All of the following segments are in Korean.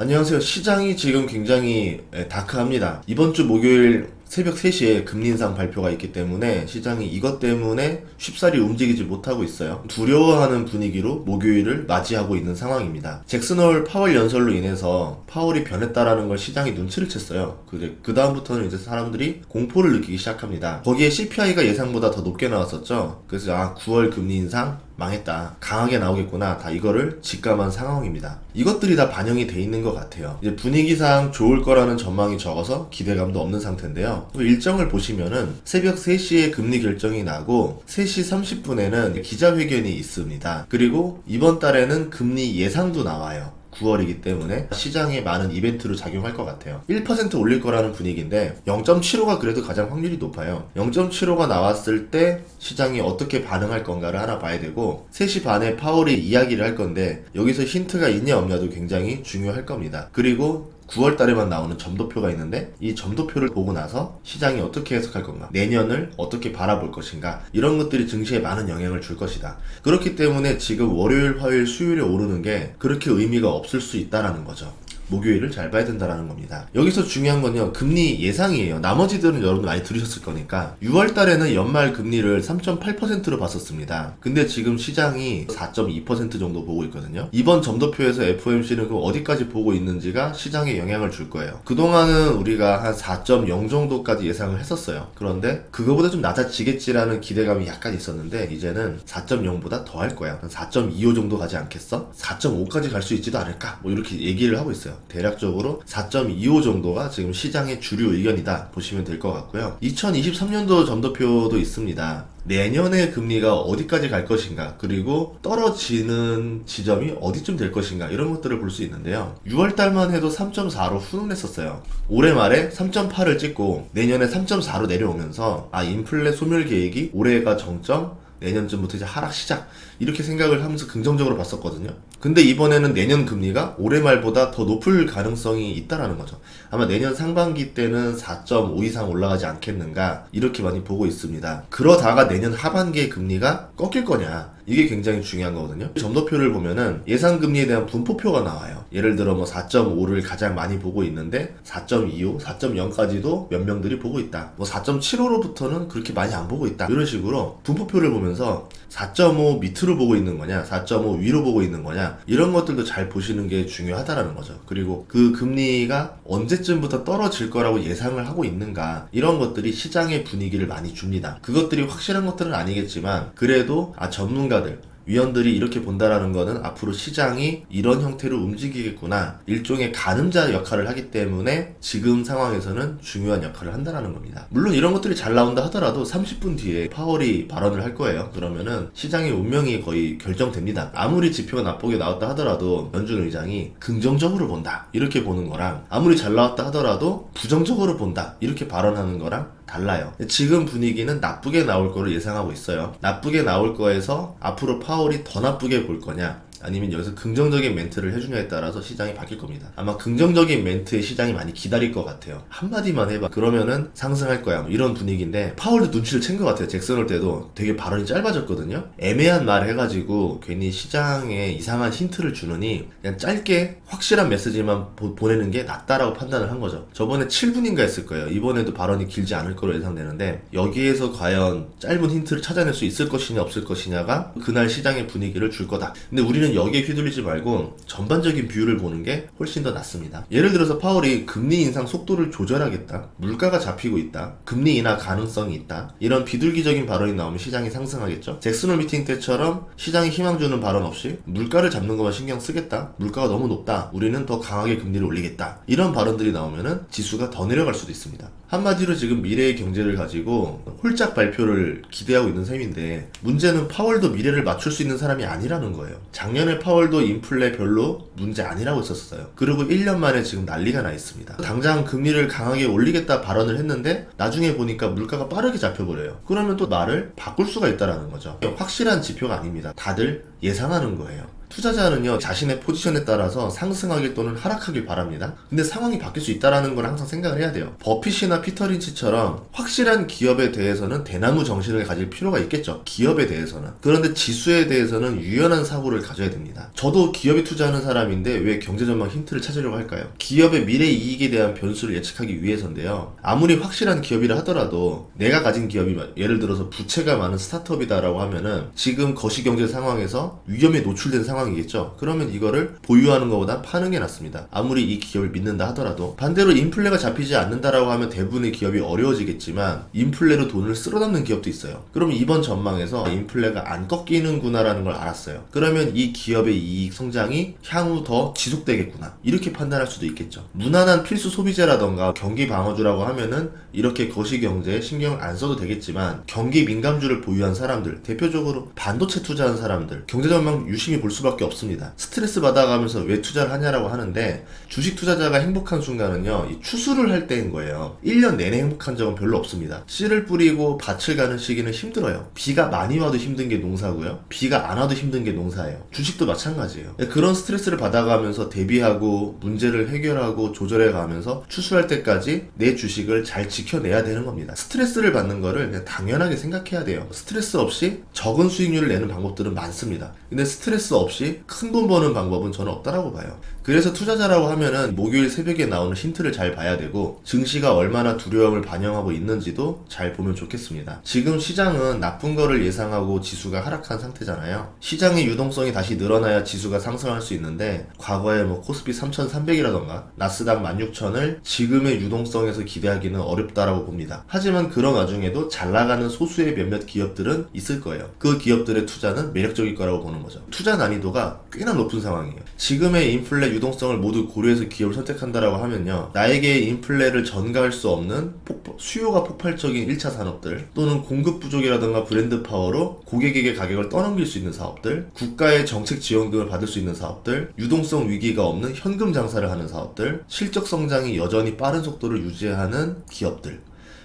안녕하세요. 시장이 지금 굉장히 다크합니다. 이번 주 목요일 새벽 3시에 금리 인상 발표가 있기 때문에 시장이 이것 때문에 쉽사리 움직이지 못하고 있어요. 두려워하는 분위기로 목요일을 맞이하고 있는 상황입니다. 잭슨홀 파월 연설로 인해서 파월이 변했다라는 걸 시장이 눈치를 챘어요. 그 다음부터는 이제 사람들이 공포를 느끼기 시작합니다. 거기에 CPI가 예상보다 더 높게 나왔었죠. 그래서 9월 금리 인상 망했다. 강하게 나오겠구나. 다 이거를 직감한 상황입니다. 이것들이 다 반영이 돼 있는 것 같아요. 이제 분위기상 좋을 거라는 전망이 적어서 기대감도 없는 상태인데요. 일정을 보시면은 새벽 3시에 금리 결정이 나고 3시 30분에는 기자회견이 있습니다. 그리고 이번 달에는 금리 예상도 나와요. 9월이기 때문에 시장에 많은 이벤트로 작용할 것 같아요. 1% 올릴 거라는 분위기인데 0.75가 그래도 가장 확률이 높아요. 0.75가 나왔을 때 시장이 어떻게 반응할 건가를 하나 봐야 되고 3시 반에 파월이 이야기를 할 건데 여기서 힌트가 있냐 없냐도 굉장히 중요할 겁니다. 그리고 9월 달에만 나오는 점도표가 있는데 이 점도표를 보고 나서 시장이 어떻게 해석할 건가, 내년을 어떻게 바라볼 것인가, 이런 것들이 증시에 많은 영향을 줄 것이다. 그렇기 때문에 지금 월요일, 화요일, 수요일에 오르는 게 그렇게 의미가 없을 수 있다라는 거죠. 목요일을 잘 봐야 된다는 겁니다. 여기서 중요한 건요, 금리 예상이에요. 나머지들은 여러분 많이 들으셨을 거니까 6월 달에는 연말 금리를 3.8%로 봤었습니다. 근데 지금 시장이 4.2% 정도 보고 있거든요. 이번 점도표에서 FOMC는 그 어디까지 보고 있는지가 시장에 영향을 줄 거예요. 그동안은 우리가 한 4.0 정도까지 예상을 했었어요. 그런데 그거보다 좀 낮아지겠지라는 기대감이 약간 있었는데 이제는 4.0보다 더 할 거야. 한 4.25 정도 가지 않겠어? 4.5까지 갈 수 있지도 않을까? 뭐 이렇게 얘기를 하고 있어요. 대략적으로 4.25 정도가 지금 시장의 주류 의견이다 보시면 될 것 같고요. 2023년도 점도표도 있습니다. 내년의 금리가 어디까지 갈 것인가, 그리고 떨어지는 지점이 어디쯤 될 것인가, 이런 것들을 볼 수 있는데요. 6월 달만 해도 3.4로 훈훈했었어요. 올해 말에 3.8을 찍고 내년에 3.4로 내려오면서 인플레 소멸 계획이 올해가 정점, 내년쯤부터 이제 하락 시작, 이렇게 생각을 하면서 긍정적으로 봤었거든요. 근데 이번에는 내년 금리가 올해 말보다 더 높을 가능성이 있다라는 거죠. 아마 내년 상반기 때는 4.5 이상 올라가지 않겠는가, 이렇게 많이 보고 있습니다. 그러다가 내년 하반기에 금리가 꺾일 거냐, 이게 굉장히 중요한 거거든요. 점도표를 보면은 예상 금리에 대한 분포표가 나와요. 예를 들어 4.5를 가장 많이 보고 있는데 4.25, 4.0까지도 몇 명들이 보고 있다. 4.75로부터는 그렇게 많이 안 보고 있다. 이런 식으로 분포표를 보면서 4.5 밑으로 보고 있는 거냐, 4.5 위로 보고 있는 거냐, 이런 것들도 잘 보시는 게 중요하다라는 거죠. 그리고 그 금리가 언제쯤부터 떨어질 거라고 예상을 하고 있는가, 이런 것들이 시장의 분위기를 많이 줍니다. 그것들이 확실한 것들은 아니겠지만 그래도 전문가들, 위원들이 이렇게 본다라는 거는 앞으로 시장이 이런 형태로 움직이겠구나, 일종의 가늠자 역할을 하기 때문에 지금 상황에서는 중요한 역할을 한다라는 겁니다. 물론 이런 것들이 잘 나온다 하더라도 30분 뒤에 파월이 발언을 할 거예요. 그러면은 시장의 운명이 거의 결정됩니다. 아무리 지표가 나쁘게 나왔다 하더라도 연준 의장이 긍정적으로 본다, 이렇게 보는 거랑 아무리 잘 나왔다 하더라도 부정적으로 본다, 이렇게 발언하는 거랑 달라요. 지금 분위기는 나쁘게 나올 거를 예상하고 있어요. 나쁘게 나올 거에서 앞으로 파월이 더 나쁘게 볼 거냐, 아니면 여기서 긍정적인 멘트를 해주냐에 따라서 시장이 바뀔 겁니다. 아마 긍정적인 멘트에 시장이 많이 기다릴 것 같아요. 한마디만 해봐, 그러면은 상승할 거야, 이런 분위기인데 파월도 눈치를 챈 것 같아요. 잭슨홀 때도 되게 발언이 짧아졌거든요. 애매한 말 해가지고 괜히 시장에 이상한 힌트를 주느니 그냥 짧게 확실한 메시지만 보내는 게 낫다라고 판단을 한 거죠. 저번에 7분인가 했을 거예요. 이번에도 발언이 길지 않을 거로 예상되는데 여기에서 과연 짧은 힌트를 찾아낼 수 있을 것이냐 없을 것이냐가 그날 시장의 분위기를 줄 거다. 근데 우리는 여기에 휘둘리지 말고 전반적인 뷰를 보는 게 훨씬 더 낫습니다. 예를 들어서 파월이 금리 인상 속도를 조절하겠다, 물가가 잡히고 있다, 금리 인하 가능성이 있다, 이런 비둘기적인 발언이 나오면 시장이 상승하겠죠. 잭슨홀 미팅 때처럼 시장에 희망 주는 발언 없이 물가를 잡는 것만 신경 쓰겠다, 물가가 너무 높다, 우리는 더 강하게 금리를 올리겠다, 이런 발언들이 나오면은 지수가 더 내려갈 수도 있습니다. 한마디로 지금 미래의 경제를 가지고 홀짝 발표를 기대하고 있는 셈인데 문제는 파월도 미래를 맞출 수 있는 사람이 아니라는 거예요. 작년에 파월도 인플레 별로 문제 아니라고 했었어요. 그리고 1년 만에 지금 난리가 나 있습니다. 당장 금리를 강하게 올리겠다 발언을 했는데 나중에 보니까 물가가 빠르게 잡혀버려요. 그러면 또 말을 바꿀 수가 있다라는 거죠. 확실한 지표가 아닙니다. 다들 예상하는 거예요. 투자자는요, 자신의 포지션에 따라서 상승하길 또는 하락하길 바랍니다. 근데 상황이 바뀔 수 있다는 걸 항상 생각을 해야 돼요. 버핏이나 피터 린치처럼 확실한 기업에 대해서는 대나무 정신을 가질 필요가 있겠죠. 기업에 대해서는. 그런데 지수에 대해서는 유연한 사고를 가져야 됩니다. 저도 기업에 투자하는 사람인데 왜 경제전망 힌트를 찾으려고 할까요? 기업의 미래 이익에 대한 변수를 예측하기 위해서인데요. 아무리 확실한 기업이라 하더라도 내가 가진 기업이 예를 들어서 부채가 많은 스타트업이다라고 하면은 지금 거시경제 상황에서 위험에 노출된 상황이겠죠. 그러면 이거를 보유하는 것보다 파는 게 낫습니다. 아무리 이 기업을 믿는다 하더라도. 반대로 인플레가 잡히지 않는다라고 하면 대부분의 기업이 어려워지겠지만 인플레로 돈을 쓸어담는 기업도 있어요. 그럼 이번 전망에서 인플레가 안 꺾이는구나라는 걸 알았어요. 그러면 이 기업의 이익 성장이 향후 더 지속되겠구나, 이렇게 판단할 수도 있겠죠. 무난한 필수 소비재라던가 경기 방어주라고 하면은 이렇게 거시경제에 신경을 안 써도 되겠지만, 경기 민감주를 보유한 사람들, 대표적으로 반도체 투자한 사람들, 경제전망 유심히 볼 수밖에 없습니다. 스트레스 받아가면서 왜 투자를 하냐라고 하는데, 주식 투자자가 행복한 순간은요, 이 추수를 할 때인 거예요. 1년 내내 행복한 적은 별로 없습니다. 씨를 뿌리고 밭을 가는 시기는 힘들어요. 비가 많이 와도 힘든 게 농사고요, 비가 안 와도 힘든 게 농사예요. 주식도 마찬가지예요. 그런 스트레스를 받아가면서 대비하고 문제를 해결하고 조절해가면서 추수할 때까지 내 주식을 잘 지켜내야 되는 겁니다. 스트레스를 받는 거를 그냥 당연하게 생각해야 돼요. 스트레스 없이 적은 수익률을 내는 방법들은 많습니다. 근데 스트레스 없이 큰 돈 버는 방법은 저는 없다라고 봐요. 그래서 투자자라고 하면은 목요일 새벽에 나오는 힌트를 잘 봐야 되고, 증시가 얼마나 두려움을 반영하고 있는지도 잘 보면 좋겠습니다. 지금 시장은 나쁜 거를 예상하고 지수가 하락한 상태잖아요. 시장의 유동성이 다시 늘어나야 지수가 상승할 수 있는데, 과거에 코스피 3300이라던가 나스닥 16000을 지금의 유동성에서 기대하기는 어렵다라고 봅니다. 하지만 그런 와중에도 잘 나가는 소수의 몇몇 기업들은 있을 거예요. 그 기업들의 투자는 매력적일 거라고 보는 거죠. 투자 난이도가 꽤나 높은 상황이에요. 지금의 인플레 유동성을 모두 고려해서 기업을 선택한다라고 하면요, 나에게 인플레를 전가할 수 없는 수요가 폭발적인 1차 산업들, 또는 공급 부족이라던가 브랜드 파워로 고객에게 가격을 떠넘길 수 있는 사업들, 국가의 정책 지원금을 받을 수 있는 사업들, 유동성 위기가 없는 현금 장사를 하는 사업들, 실적 성장이 여전히 빠른 속도를 유지하는 기업들,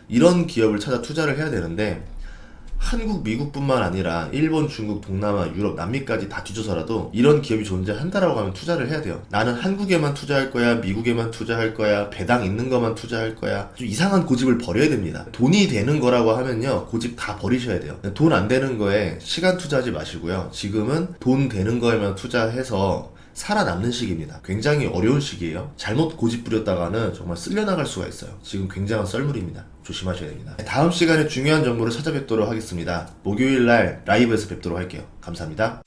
이런 기업을 찾아 투자를 해야 되는데, 한국, 미국뿐만 아니라 일본, 중국, 동남아, 유럽, 남미까지 다 뒤져서라도 이런 기업이 존재한다라고 하면 투자를 해야 돼요. 나는 한국에만 투자할 거야, 미국에만 투자할 거야, 배당 있는 것만 투자할 거야, 좀 이상한 고집을 버려야 됩니다. 돈이 되는 거라고 하면요, 고집 다 버리셔야 돼요. 돈 안 되는 거에 시간 투자하지 마시고요, 지금은 돈 되는 거에만 투자해서 살아남는 시기입니다. 굉장히 어려운 시기예요. 잘못 고집 부렸다가는 정말 쓸려나갈 수가 있어요. 지금 굉장한 썰물입니다. 조심하셔야 됩니다. 다음 시간에 중요한 정보를 찾아뵙도록 하겠습니다. 목요일날 라이브에서 뵙도록 할게요. 감사합니다.